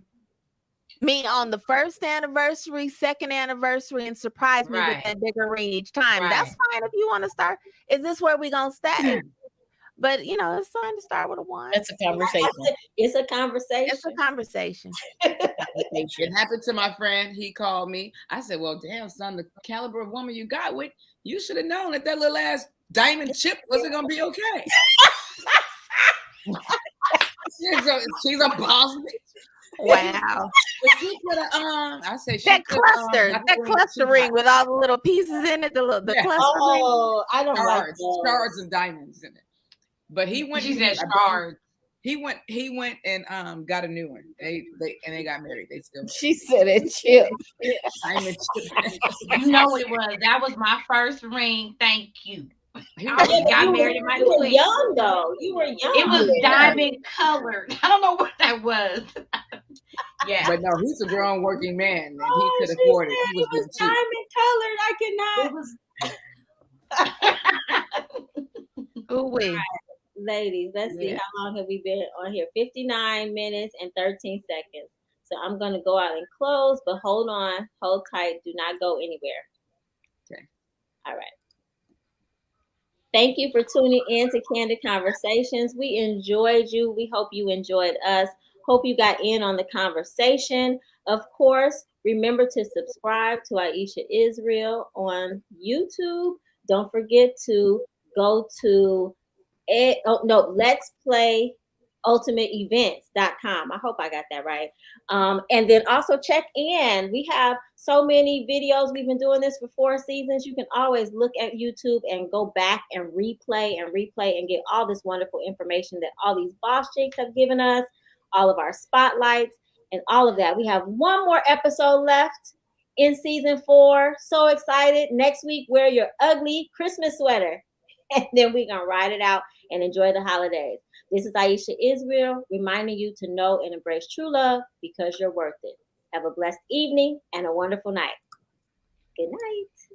me on the first anniversary, second anniversary, and surprise me with that bigger ring each time. That's fine if you want to start. Is this where we gonna stay? But you know, it's time to start with a 1. That's a conversation. It's a conversation. It's a conversation. It happened to my friend. He called me. I said, "Well, damn, son, the caliber of woman you got with, you should have known that little ass diamond chip wasn't gonna be okay." she's a boss bitch. Wow. She could have, I said that cluster ring with all the little pieces in it. The cluster ring. Oh, I don't like stars and diamonds in it. But he went. She said stars. He went and got a new one. They got married. They still. She said it, chip. Diamond chip. You know what it was? That was my first ring. Thank you. I got married in my 20s. You were young though. You were young. It was diamond colored. I don't know what that was. Yeah. But no, he's a grown working man and he could afford it. He was diamond colored. I cannot. Ooh wee. Ladies, let's see how long have we been on here? 59 minutes and 13 seconds. So I'm going to go out and close, but hold on, hold tight. Do not go anywhere. Okay. All right. Thank you for tuning in to Candid Conversations. We enjoyed you. We hope you enjoyed us. Hope you got in on the conversation. Of course, remember to subscribe to Aisha Israel on YouTube. Don't forget to go to Let's Play ultimateevents.com. I hope I got that right. And then also check in. We have so many videos. We've been doing this for 4 seasons. You can always look at YouTube and go back and replay and get all this wonderful information that all these boss chicks have given us, all of our spotlights and all of that. We have one more episode left in season 4. So excited. Next week, wear your ugly Christmas sweater. And then we're going to ride it out and enjoy the holidays. This is Aisha Israel, reminding you to know and embrace true love because you're worth it. Have a blessed evening and a wonderful night. Good night.